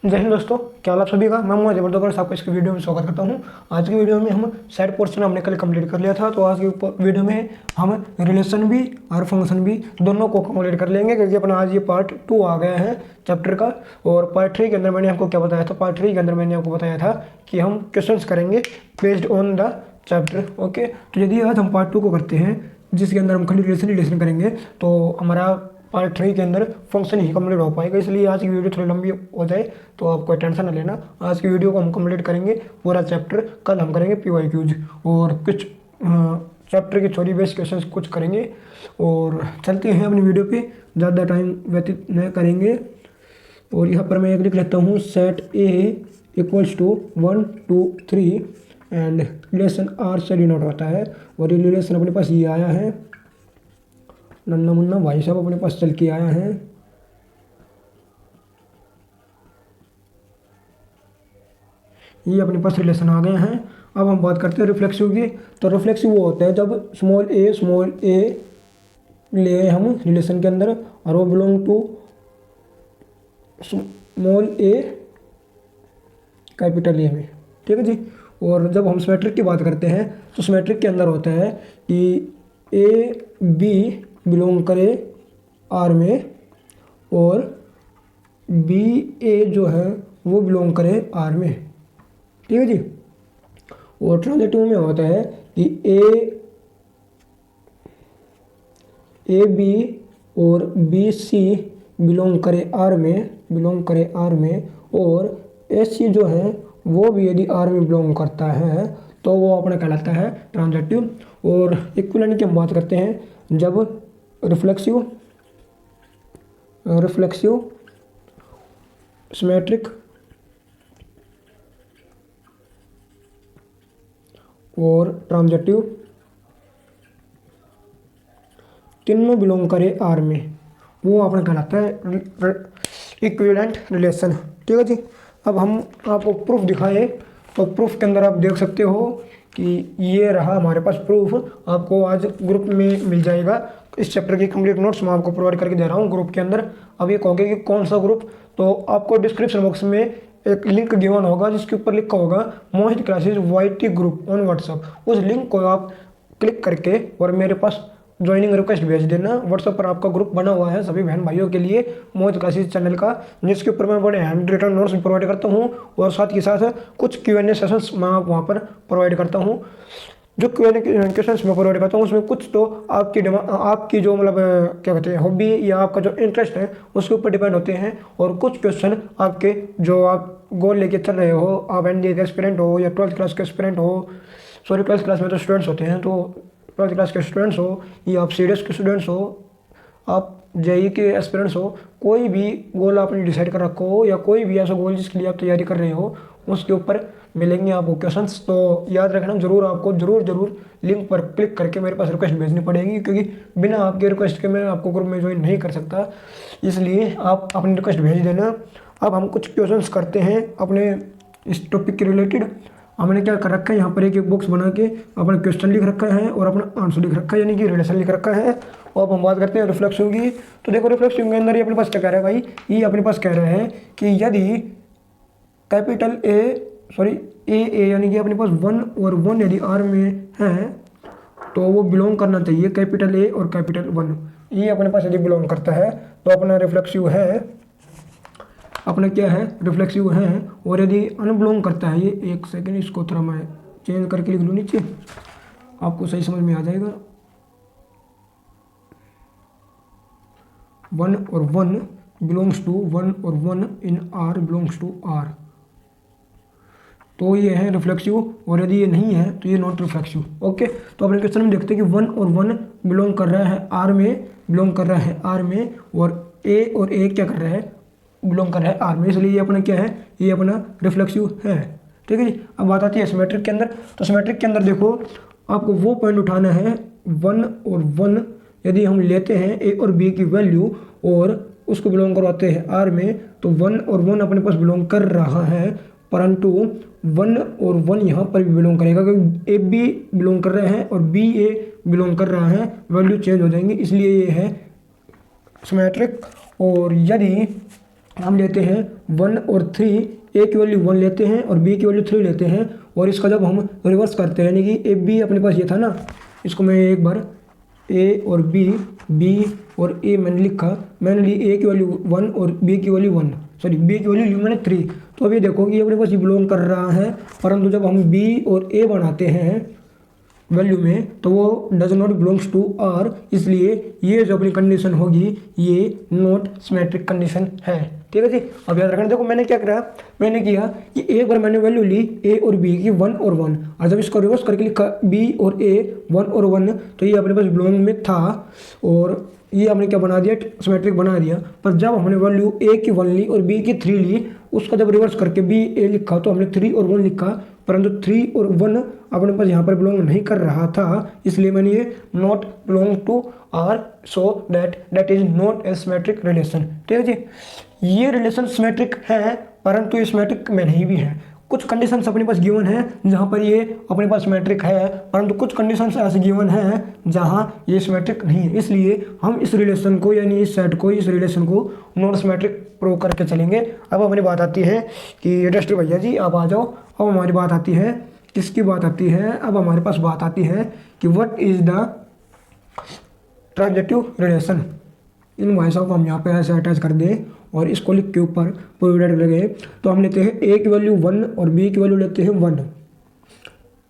जय हिंद दोस्तों, क्या हाल आप सभी का। मैं मोहम्मद जबरदस्त आपको इसकी वीडियो में स्वागत करता हूं। आज की वीडियो में हम साइड पोर्शन हमने कल कंप्लीट कर लिया था, तो आज की वीडियो में हम रिलेशन भी और फंक्शन भी दोनों को कंप्लीट कर लेंगे, क्योंकि अपना आज ये पार्ट 2 आ गया है चैप्टर का। और पार्ट 3 के अंदर मैंने आपको क्या बताया था, पार्ट 3 के अंदर मैंने आपको बताया था कि हम क्वेश्चन करेंगे based on the chapter. Okay, तो यदि आज हम पार्ट 2 को करते हैं जिसके अंदर हम खाली रिलेशन करेंगे, तो हमारा पार्ट 3 के अंदर फंक्शन ही कंप्लीट हो पाएगा। इसलिए आज की वीडियो थोड़ी लंबी हो जाए तो आप कोई टेंशन ना लेना। आज की वीडियो को हम कंप्लीट करेंगे पूरा चैप्टर। कल हम करेंगे PYQs और कुछ चैप्टर की थोड़ी बेस्ट क्वेश्चंस कुछ करेंगे। और चलते हैं अपनी वीडियो पे, ज़्यादा टाइम व्यतीत न करेंगे। और यहाँ पर मैं एक लिख लेता हूँ, set A equals to 1 2 3 and relation R से डिनोट होता है। और ये रिलेशन अपने पास ये आया है, नन्ना मुन्ना भाई साहब अपने पास चल के आया है। ये अपने पास रिलेशन आ गए हैं। अब हम बात करते हैं रिफ्लेक्सिव की। तो रिफ्लेक्सिव वो होता है जब स्मॉल a ले हम रिलेशन के अंदर और वो belong to small a capital A में, ठीक है जी। और जब हम सिमेट्रिक की बात करते हैं तो सिमेट्रिक के अंदर होता है कि AB बिलोंग करे R में और BA जो है वो बिलोंग करे R में, ठीक है जी। और ट्रांजिटिव में होता है कि AB और BC बिलोंग करे R में और AC जो है वो भी यदि R में बिलोंग करता है तो वो अपना कहलाता है ट्रांजिटिव। और इक्विवेलेंट की हम बात करते हैं जब रिफ्लेक्सिव सिमेट्रिक और ट्रांजिटिव तीनों बिलोंग करे R में, वो अपना कहलाता है इक्विवेलेंट रिलेशन, ठीक है जी। अब हम आपको प्रूफ दिखाएं तो प्रूफ के अंदर आप देख सकते हो कि ये रहा हमारे पास प्रूफ। आपको आज ग्रुप में मिल जाएगा। इस चैप्टर की कंप्लीट नोट्स मैं आपको प्रोवाइड करके दे रहा हूँ ग्रुप के अंदर। अब ये कहोगे कि कौन सा ग्रुप, तो आपको डिस्क्रिप्शन बॉक्स में एक लिंक गिवन होगा जिसके ऊपर लिखा होगा Mohit classes YT group on WhatsApp. उस लिंक को आप क्लिक करके और मेरे पास ज्वाइनिंग रिक्वेस्ट भेज देना। व्हाट्सएप पर आपका ग्रुप बना हुआ है सभी बहन भाइयों के लिए मोहित क्लासेस चैनल का, जिसके ऊपर मैं बड़े हैंड रिटन नोट्स प्रोवाइड करता हूँ और साथ के साथ कुछ Q&A सेशंस मैं वहाँ पर प्रोवाइड करता हूँ। जो Q&A क्वेश्चंस मैं प्रोवाइड करता हूँ उसमें कुछ तो आपकी जो मतलब क्या कहते हैं हॉबी या आपका जो इंटरेस्ट है उसके ऊपर डिपेंड होते हैं। और कुछ क्वेश्चन आपके जो आप गोल लेके चल रहे हो, आप NDA के एस्पिरेंट हो या 12th क्लास के एस्पिरेंट हो, सॉरी 12th क्लास में तो स्टूडेंट्स होते हैं, तो 12th क्लास के स्टूडेंट्स हो या आप सीडीएस के स्टूडेंट्स हो, आप JEE के एस्पिरेंट्स हो, कोई भी गोल आपने डिसाइड कर रखो हो या कोई भी ऐसा गोल जिसके लिए आप तैयारी कर रहे हो, उसके ऊपर मिलेंगे आपको क्वेश्चंस। तो याद रखना जरूर, आपको जरूर लिंक पर क्लिक करके मेरे पास रिक्वेस्ट भेजनी पड़ेगी, क्योंकि बिना आपके रिक्वेस्ट के मैं आपको ग्रुप में ज्वाइन नहीं कर सकता। इसलिए आप अपनी रिक्वेस्ट भेज देना। अब हम कुछ क्वेश्चंस करते हैं अपने इस टॉपिक के रिलेटेड। हमने क्या कर रखा है, यहाँ पर एक बॉक्स बना के अपना क्वेश्चन लिख रखा है और अपना आंसर लिख रखा है, यानी कि रिलेशन लिख रखा है। और अब हम बात करते हैं रिफ्लेक्सिव की। तो देखो रिफ्लेक्सिव के अंदर ये अपने पास क्या कह रहा है भाई, ये अपने पास कह रहा है कि यदि कैपिटल ए यानी कि अपने पास 1 और 1 यदि R में है तो वो बिलोंग करना चाहिए कैपिटल A और कैपिटल 1। ये अपने पास यदि बिलोंग करता है तो अपना रिफ्लेक्सिव है, अपना क्या है रिफ्लेक्सिव है। और यदि अनबिलोंग करता है, ये एक सेकेंड इसको थोड़ा मैं चेंज करके लिख लूँ नीचे, आपको सही समझ में आ जाएगा। 1 और 1 बिलोंग्स टू 1 और 1 इन R बिलोंग्स टू R, तो ये है रिफ्लेक्सिव। और यदि ये नहीं है तो ये नॉट रिफ्लेक्सिव। ओके, तो अपने क्वेश्चन में देखते हैं कि 1 और 1 बिलोंग कर रहा है R में, और A और A क्या कर रहा है, बिलोंग कर रहा है R में, इसलिए ये अपना क्या है, ये अपना रिफ्लेक्सिव है, ठीक है जी। अब बात आती है सिमेट्रिक के अंदर। तो सिमेट्रिक के अंदर देखो आपको वो पॉइंट उठाना है 1 और 1 यदि हम लेते हैं A और B की वैल्यू और उसको बिलोंग करवाते हैं R में, तो 1 और 1 अपने पास बिलोंग कर रहा है, परंतु 1 और 1 यहाँ पर भी बिलोंग करेगा, क्योंकि AB बिलोंग कर रहे हैं और BA बिलोंग कर रहा है, वैल्यू चेंज हो जाएंगी, इसलिए ये है सिमेट्रिक। और यदि हम लेते हैं 1 और 3, ए की वैल्यू 1 लेते हैं और बी की वैल्यू 3 लेते हैं, और इसका जब हम रिवर्स करते हैं, यानी कि ए बी अपने पास ये था ना, इसको मैं एक बार ए और बी और ए मैंने लिखा, मैंने ली ए की वैल्यू 1 और बी की वैल्यू 1, सॉरी बी की वैल्यू ली मैंने 3। तो अभी देखो कि ये अपने पास ये बिलोंग कर रहा है, परंतु जब हम बी और ए बनाते हैं वैल्यू में तो वो does not belongs to R, इसलिए ये जो अपनी कंडीशन होगी ये नॉट सिमेट्रिक कंडीशन है। ठीक है जी। अब याद रखना, देखो मैंने क्या करा, मैंने किया कि एक बार मैंने वैल्यू ली ए और बी की 1 और 1, और जब इसको रिवर्स करके लिखा बी और ए 1 और 1, तो ये अपने पास बिलोंग में था और ये हमने क्या बना दिया, सिमेट्रिक बना दिया। पर जब हमने वैल्यू ए की 1 ली और बी की 3 ली, उसका जब रिवर्स करके बी ए लिखा तो हमने 3 और 1 लिखा, परंतु 3 और 1 अपने पास यहाँ पर बिलोंग नहीं कर रहा था, इसलिए मैंने ये not belong to R, so that is not a symmetric relation. ठीक है जी। ये रिलेशन सिमेट्रिक है, परंतु ये सिमेट्रिक में नहीं भी है। कुछ कंडीशंस अपने पास गिवन है जहाँ पर ये अपने पास सिमेट्रिक है, परंतु कुछ कंडीशंस ऐसे गिवन है जहाँ ये सिमेट्रिक नहीं है, इसलिए हम इस रिलेशन को, यानी इस सेट को, इस रिलेशन को नॉन सिमेट्रिक प्रूव करके चलेंगे। अब हमारी बात आती है कि रजिस्टर भैया जी आप आ जाओ। अब हमारी बात आती है, किसकी बात आती है, अब हमारे पास बात आती है कि व्हाट इज द ट्रांजेक्टिव रिलेशन। इन भाई साहब को हम यहाँ पे ऐसे अटैच कर दें और इसको लिख के ऊपर प्रोवाइडेड लगे, तो हम लेते हैं ए की वैल्यू 1 और बी की वैल्यू लेते हैं 1।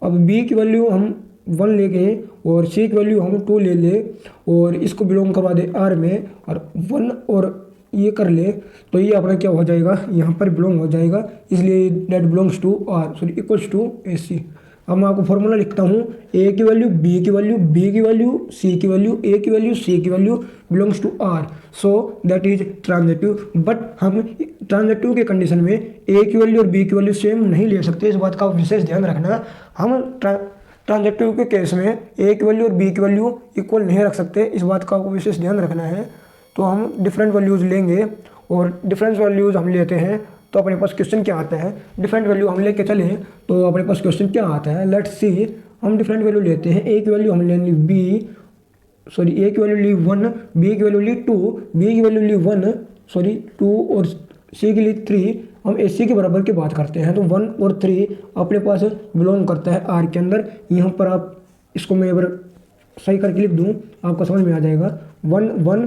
अब बी की वैल्यू हम 1 ले गए और सी की वैल्यू हम 2 ले ले और इसको बिलोंग करवा दे आर में, और 1 और ये कर ले, तो ये अपना क्या हो जाएगा, यहाँ पर बिलोंग हो जाएगा, इसलिए that belongs to R, sorry equals to A C. अब मैं आपको फॉर्मूला लिखता हूँ, ए की वैल्यू बी की वैल्यू बी की वैल्यू सी की वैल्यू ए की वैल्यू सी की value belongs to R, so that is transitive. But हम ट्रांजेक्टिव के कंडीशन में ए की वैल्यू और बी की वैल्यू सेम नहीं ले सकते, इस बात का विशेष ध्यान रखना। हम ट्रांजेक्टिव के केस में ए की वैल्यू और बी की वैल्यू इक्वल नहीं रख सकते, इस बात का आपको विशेष ध्यान रखना है। तो हम डिफरेंट वैल्यूज़ लेंगे और डिफरेंट वैल्यूज़ हम लेते हैं तो अपने पास क्वेश्चन क्या आता है, डिफरेंट वैल्यू हम लेके चले तो अपने पास क्वेश्चन क्या आता है। लेट्स सी, हम डिफरेंट वैल्यू लेते हैं। ए की वैल्यू हम ले ली ए की वैल्यू ली 1, बी की वैल्यू ली 2, बी की वैल्यू ली 2 और सी की ली 3। हम ए सी के बराबर की बात करते हैं तो 1 और 3 अपने पास बिलोंग करता है आर के अंदर। यहाँ पर आप इसको मैं एक बार सही करके लिख दूँ, आपको समझ में आ जाएगा। 1 1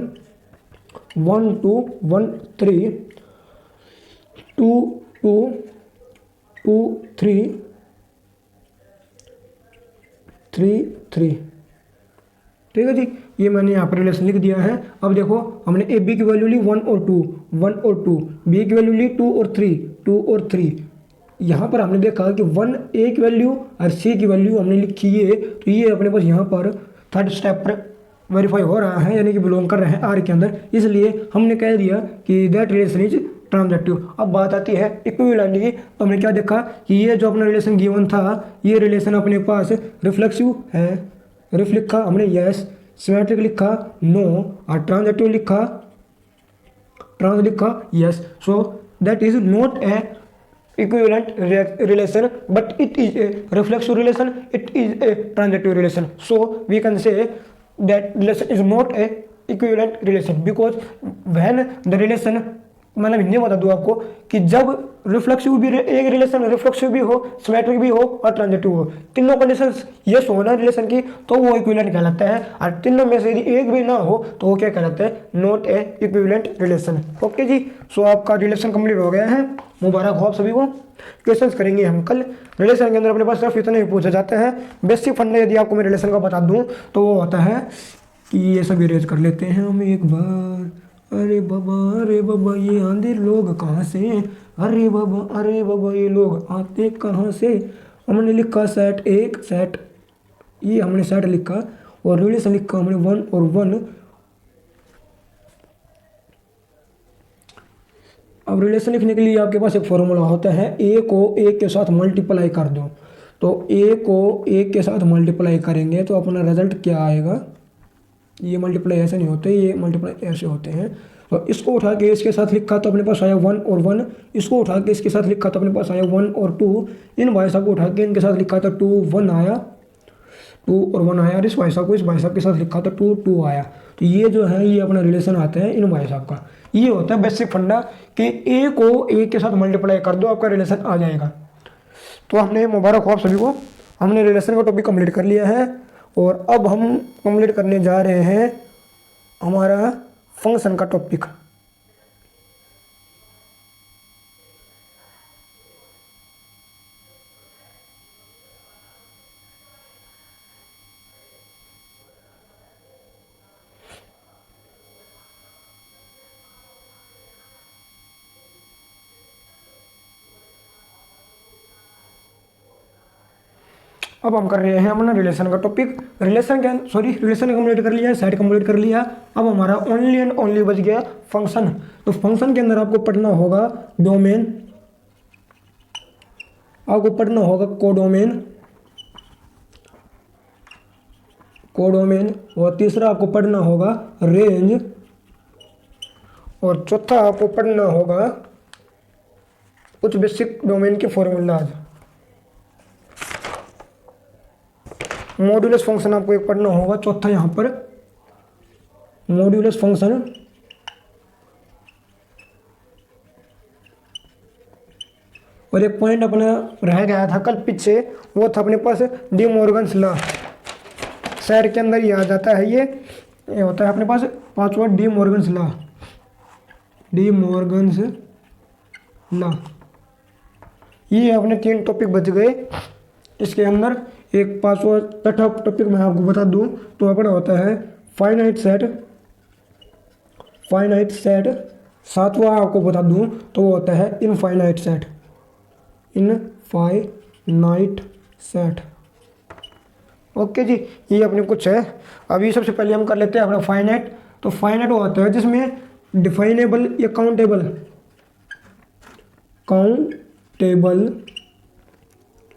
1 2 1 3 2 2 2 3 3 3। ठीक है जी, ये मैंने यहाँ पर रिलेशन लिख दिया है। अब देखो हमने ए बी की वैल्यू ली 1 और 2, 1 और 2, बी की वैल्यू ली 2 और 3, 2 और 3। यहाँ पर हमने देखा कि 1 ए की वैल्यू और सी की वैल्यू हमने लिखी है, तो ये अपने पास यहाँ पर थर्ड स्टेप पर वेरीफाई हो रहा है, यानी कि बिलोंग कर रहे हैं आर के अंदर, इसलिए हमने कह दिया कि दैट रिलेशन इज ट्रांजेक्टिव। अब बात आती है इक्विवेलेंट की, तो हमने क्या देखा कि ये जो अपना रिलेशन गिवन था, ये रिलेशन अपने पास रिफ्लेक्सिव है, रिफ लिखा हमने यस, सिमेट्रिक लिखा नो, और ट्रांजेक्टिव लिखा ट्रांस लिखा yes. So that is not A equivalent relation, but it is a reflexive relation, it is a transactive relation. So we can say that relation is not a equivalent relation because when the relation, मतलब हिंदी में बता दूँ आपको कि जब reflexive भी एक relation reflexive भी हो, सिमेट्रिक भी हो और ट्रांजेक्टिव हो, तीनों कंडीशंस यस हो ना रिलेशन की, तो वो इक्विवेलेंट कहलाता है। और तीनों में से यदि एक भी ना हो तो वो क्या कहलाता है, not a equivalent relation. Okay जी, सो आपका रिलेशन कंप्लीट हो गया है, मुबारक हो आप सभी को। क्वेश्चंस करेंगे हम कल। रिलेशन के अंदर अपने पास सिर्फ इतना ही पूछा जाता है, बेसिक फंडा यदि आपको मैं रिलेशन का बता दूँ तो वो होता है कि ये सब इरेज कर लेते हैं हम एक बार। अरे बाबा ये आंधे लोग कहाँ से, अरे बाबा ये लोग आते कहाँ से। हमने लिखा सेट एक, सेट ये हमने सेट लिखा और रिलेशन लिखा हमने 1 और 1। अब रिलेशन लिखने के लिए आपके पास एक फॉर्मूला होता है, ए को ए के साथ मल्टीप्लाई कर दो, तो ए को ए के साथ मल्टीप्लाई करेंगे तो अपना रिजल्ट क्या आएगा। ये मल्टीप्लाई ऐसे नहीं होते, ये मल्टीप्लाई ऐसे होते हैं। तो इसको उठा के इसके साथ लिखा तो अपने पास आया 1 और 1, इसको उठा के इसके साथ लिखा तो अपने पास आया 1 और 2, इन भाई साहब को उठा के इनके साथ लिखा तो 2 1 आया। 2 और 1 आया, और इस भाई साहब को इस भाई साहब के साथ लिखा तो 2 2 आया। तो ये जो है ये अपना रिलेशन आता है इन भाई साहब का। ये होता है बेसिक फंडा कि ए को ए के साथ मल्टीप्लाई कर दो, आपका रिलेशन आ जाएगा। तो हमने मुबारक हो आप सभी को, हमने रिलेशन का टॉपिक कंप्लीट कर लिया है। और अब हम कंप्लीट करने जा रहे हैं हमारा फंक्शन का टॉपिक। अब हम कर रहे हैं अपना रिलेशन का टॉपिक। रिलेशन कंप्लीट कर लिया, सेट कंप्लीट कर लिया। अब हमारा ओनली एंड ओनली बच गया फंक्शन। तो फंक्शन के अंदर आपको पढ़ना होगा डोमेन, आपको पढ़ना होगा कोडोमेन, और तीसरा आपको पढ़ना होगा रेंज, और चौथा आपको पढ़ना होगा कुछ बेसिक डोमेन के फॉर्मूलाज। मॉड्यूलस फंक्शन आपको एक पढ़ना होगा, चौथा यहाँ पर मॉड्यूलस फंक्शन। और एक पॉइंट अपना रह गया था कल पीछे, वो था अपने पास डी मॉर्गन्स लॉ। सेट के अंदर ये आ जाता है, ये होता है अपने पास पांचवा डी मॉर्गन्स लॉ। ये अपने 3 टॉपिक बच गए इसके अंदर। एक पांचवा छठा टॉपिक मैं आपको बता दूं तो अपना होता है फाइनाइट सेट। सातवां आपको बता दूं तो वो होता है इनफाइनाइट सेट। ओके जी, ये अपने कुछ है। अभी सबसे पहले हम कर लेते हैं अपना फाइनाइट। तो फाइनाइट वो होता है जिसमें डिफाइनेबल या काउंटेबल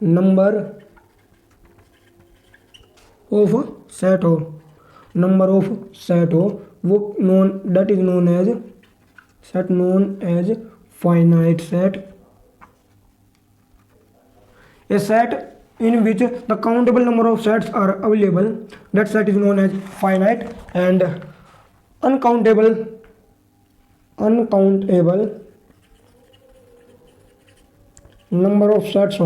नंबर ऑफ सेट हो, वो that is known as finite set. A set in which the countable number of sets are available, that set is known as finite, and uncountable number of sets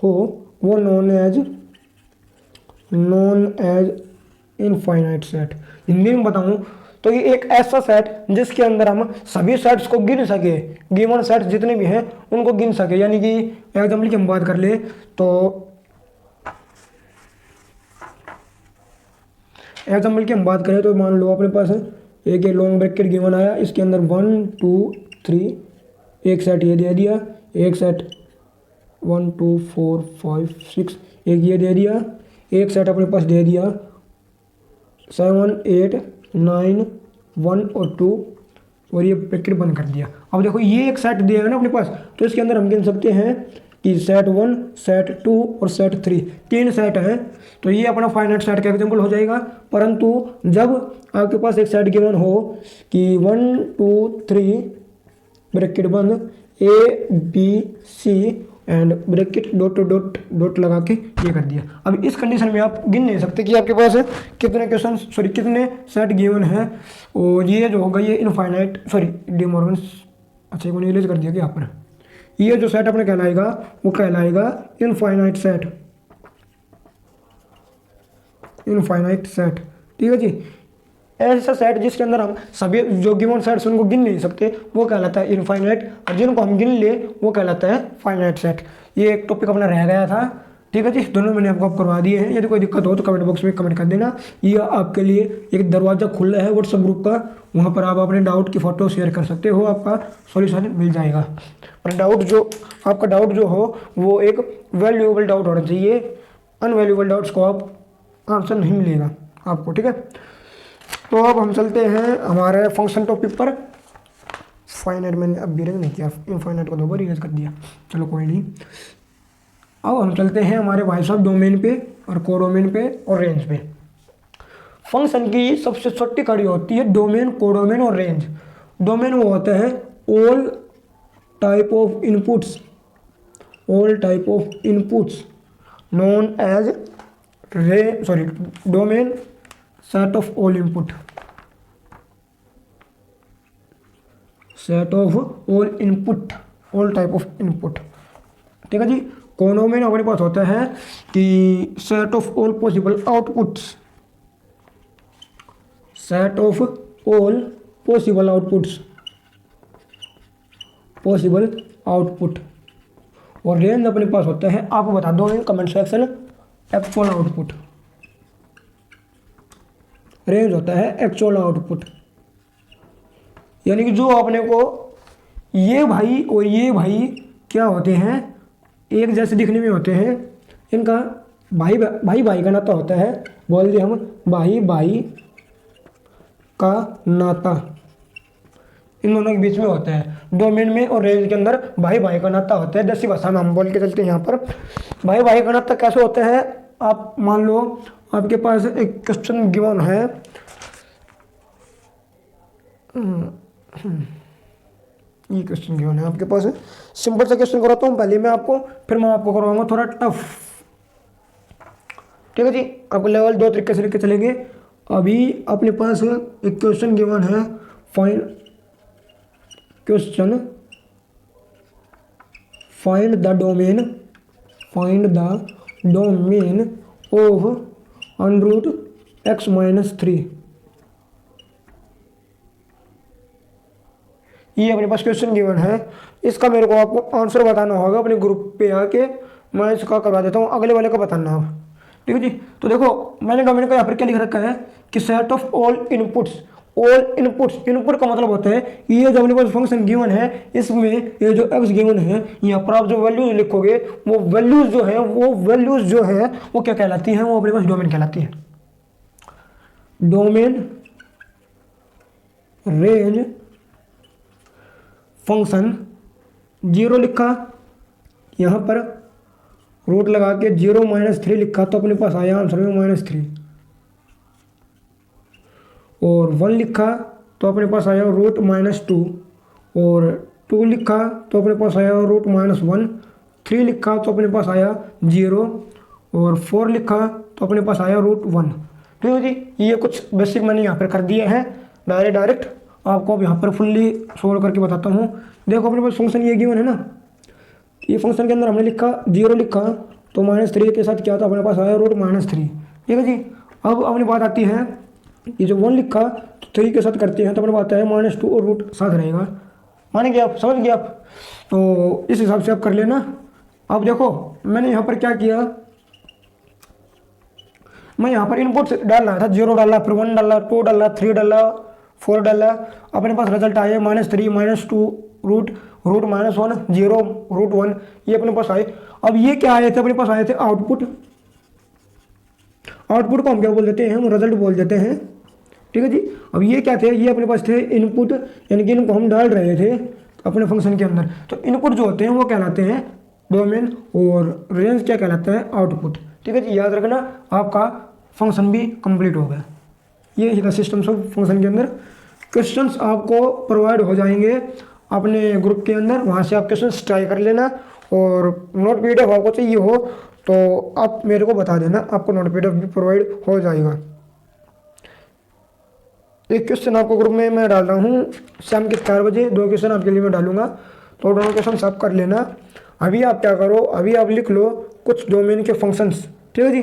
हो वो known as infinite set. Hindi में बताऊं तो ये एक ऐसा set जिसके अंदर हम सभी सेट्स को गिन सके, गिवन सेट्स जितने भी हैं उनको गिन सके। यानी कि एग्जाम्पल की हम बात कर ले तो एग्जाम्पल की हम बात करें तो मान लो अपने पास एक लॉन्ग ब्रैकेट गिवन आया, इसके अंदर 1 2 3 एक सेट ये दे दिया, एक सेट 1 2 4 5 6 एक ये दे दिया, एक सेट अपने पास दे दिया 7 8 9 1 और 2, और ये ब्रैकेट बंद कर दिया। अब देखो ये एक सेट दिया है ना अपने पास, तो इसके अंदर हम गिन सकते हैं कि सेट 1 सेट 2 और सेट 3 3 सेट हैं। तो ये अपना फाइनाइट सेट का एग्जांपल हो जाएगा। परंतु जब आपके पास एक सेट गिवन हो कि 1 2 3 ब्रैकेट बंद ABC एंड ब्रैकेट डॉट लगा के ये कर दिया। अब इस कंडीशन में आप गिन नहीं सकते कि आपके पास कितने सेट गिवन हैं, और ये जो होगा ये इनफाइनाइट डी मॉर्गन अच्छा एक मैंने कर दिया कि यहाँ पर ये जो सेट अपने कहलाएगा वो कहलाएगा इनफाइनाइट सेट। ठीक है जी, ऐसा सेट जिसके अंदर हम सभी जो गिवन सेट्स उनको गिन नहीं सकते वो कहलाता है इनफाइनाइट, और जिनको हम गिन ले वो कहलाता है फाइनाइट सेट। ये एक टॉपिक अपना रह गया था। ठीक है जी, दोनों मैंने आपको करवा दिए हैं। यदि कोई दिक्कत हो तो कमेंट बॉक्स में कमेंट कर देना। ये आपके लिए एक दरवाज़ा खुला है व्हाट्सएप ग्रुप का, वहाँ पर आप अपने डाउट की फ़ोटो शेयर कर सकते हो, आपका सॉल्यूशन मिल जाएगा। और आपका डाउट जो हो वो एक वैल्यूएबल डाउट होना चाहिए, अनवैल्यूएबल डाउट्स को आप आंसर नहीं मिलेगा आपको। ठीक है, तो अब हम चलते हैं हमारे फंक्शन टॉपिक पर। फाइनाइट मैंने अब इरेज नहीं किया, इनफाइनाइट को 2 बार इरेज कर दिया, चलो कोई नहीं। अब हम चलते हैं हमारे भाई साहब डोमेन पे और कोडोमेन पे और रेंज पे। फंक्शन की सबसे छोटी कड़ी होती है डोमेन, कोडोमेन और रेंज। डोमेन वो होता है all type of inputs all type of inputs known as domain set of all input, set of all input, all type of input। ठीक है जी। कोनों में हमारे पास होता है कि set of all possible outputs, set of all possible outputs, possible output. और range अपने पास होता है, आप बता दो in comment section, actual output. Range होता है एक्चुअल आउटपुट, यानी कि जो अपने को ये भाई और ये भाई क्या होते हैं, एक जैसे दिखने में होते हैं, इनका भाई भाई भाई का नाता होता है, बोल दिए हम भाई भाई का नाता इन दोनों के बीच में होता है। डोमेन में और रेंज के अंदर भाई भाई का नाता होता है। देसी भाषा में हम बोल के चलते हैं यहाँ पर भाई भाई का नाता कैसे होता है। आप मान लो आपके पास एक क्वेश्चन गिवन है, ये क्वेश्चन गिवन है आपके पास, सिंपल सा क्वेश्चन कराता हूँ पहले मैं आपको, फिर मैं आपको करवाऊंगा थोड़ा टफ। ठीक है जी, आपको लेवल 2 तरीके से लेके चलेंगे। अभी अपने पास एक क्वेश्चन गिवन है, find the domain of √x-3। ये अपने पास क्वेश्चन गिवन है, इसका मेरे को आपको आंसर बताना होगा अपने ग्रुप पे आके, मैं इसका करवा देता हूँ, अगले वाले का बताना आप। ठीक है जी। तो देखो मैंने डोमेन का यहाँ पर क्या लिख रखा है कि set of all inputs, all inputs, input का मतलब होता है ये जो अपने पास फंक्शन गिवन है, इसमें ये जो x गिवन है, यहाँ पर आप जो वैल्यूज लिखोगे वो वैल्यूज जो है वो क्या कहलाती हैं, वो अपने पास डोमेन कहलाती है। डोमेन रेंज फंक्शन 0 लिखा, यहाँ पर रूट लगा के 0-3 लिखा तो अपने पास आया आंसर में -3, और 1 लिखा तो अपने पास आया √-2, और 2 लिखा तो अपने पास आया √-1, 3 लिखा तो अपने पास आया 0, और 4 लिखा तो अपने पास आया √1। ठीक है जी। ये कुछ बेसिक मैंने यहाँ पर कर दिए हैं, डायरेक्ट आपको अब यहाँ पर फुल्ली सोल्व करके बताता हूँ। देखो अपने पास फंक्शन ये गिवन है ना, ये फंक्शन के अंदर हमने लिखा 0 लिखा तो -3 के साथ क्या था, अपने पास आया √-3। ठीक है जी। अब अपनी बात आती है, ये जो 1 लिखा तो 3 के साथ करते हैं तो अपने बात है -2 और रूट साथ रहेगा। मानेंगे आप, समझ गए आप, तो इस हिसाब से आप कर लेना। अब देखो मैंने यहाँ पर क्या किया, मैं यहाँ पर इनपुट डाल रहा था, 0 डाला, फिर 1 डाला, 2 डाला, 3 डाला, 4 डाला, अपने पास रिजल्ट आया -3, -2, √-1, 0, √1, ये अपने पास आए। अब ये क्या आए थे, अपने पास आए थे आउटपुट। आउटपुट को हम क्या बोल देते हैं, हम रिजल्ट बोल देते हैं। ठीक है जी। अब ये क्या थे, ये अपने पास थे इनपुट, यानी कि इनको हम डाल रहे थे अपने फंक्शन के अंदर। तो इनपुट जो होते हैं वो कहलाते हैं डोमेन, और रेंज क्या कहलाता है, आउटपुट। ठीक है जी, याद रखना, आपका फंक्शन भी कंप्लीट हो गया। ये है सिस्टम सब फंक्शन के अंदर। क्वेश्चंस आपको प्रोवाइड हो जाएंगे अपने ग्रुप के अंदर, वहाँ से आप क्वेश्चंस ट्राई कर लेना, और नोट PDF आपको चाहिए हो तो आप मेरे को बता देना, आपको नोट PDF भी प्रोवाइड हो जाएगा। एक क्वेश्चन आपको ग्रुप में मैं डाल रहा हूँ शाम के 4 बजे, 2 क्वेश्चन आपके लिए मैं डालूंगा, तो दोनों क्वेश्चन आप कर लेना। अभी आप क्या करो, अभी आप लिख लो कुछ डोमेन के फंक्शंस। ठीक है जी,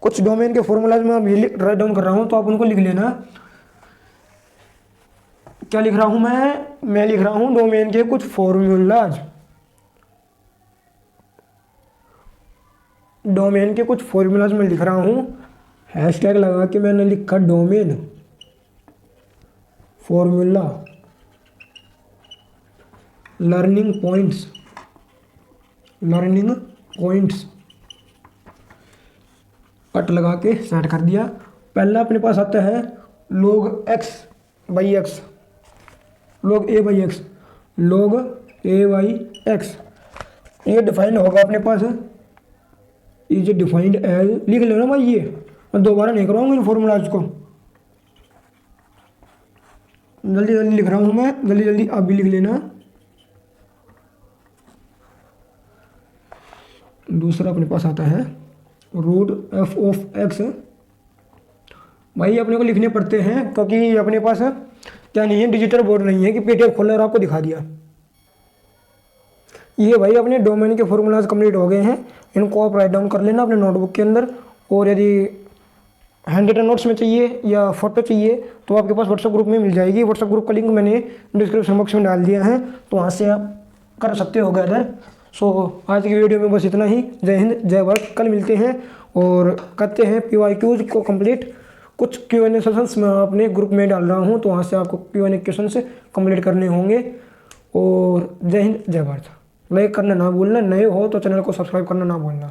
कुछ डोमेन के फॉर्मूलाज में अभी राइट डाउन कर रहा हूँ, तो आप उनको लिख लेना। क्या लिख रहा हूँ मैं लिख रहा हूँ डोमेन के कुछ फॉर्मूलाज, डोमेन के कुछ फॉर्मूलाज में लिख रहा हूँ, हैशटैग लगा के मैंने लिखा domain formula, learning points cut लगा के सेट कर दिया। पहला अपने पास आता है log x/x, log a/x, log a/x। ये डिफाइंड होगा अपने पास, इज डिफाइंड एज, लिख लेना भाई, ये मैं दोबारा नहीं कराऊंगा इन फॉर्मूलाज को, जल्दी जल्दी लिख रहा हूँ मैं, जल्दी जल्दी आप भी लिख लेना। दूसरा अपने पास आता है रूट एफ ऑफ एक्स। भाई अपने को लिखने पड़ते हैं क्योंकि अपने पास क्या नहीं है, डिजिटल बोर्ड नहीं है कि पीडीएफ खोला और आपको दिखा दिया। ये भाई अपने डोमेन के फॉर्मूलाज कंप्लीट हो गए हैं, इनको आप राइट डाउन कर लेना अपने नोटबुक के अंदर। और यदि हैंड रिटन नोट्स में चाहिए या फोटो चाहिए तो आपके पास व्हाट्सएप ग्रुप में मिल जाएगी। व्हाट्सएप ग्रुप का लिंक मैंने डिस्क्रिप्शन बॉक्स में डाल दिया है, तो वहाँ से आप कर सकते हो गैदर। सो आज की वीडियो में बस इतना ही। जय हिंद, जय भारत। कल मिलते हैं और करते हैं PYQs को कंप्लीट। कुछ Q&A सेशंस मैं अपने ग्रुप में डाल रहा हूँ, तो वहाँ से आपको Q&A क्वेश्चन कंप्लीट करने होंगे। और जय हिंद, जय भारत। लाइक करना ना भूलना, नए हो तो चैनल को सब्सक्राइब करना ना भूलना।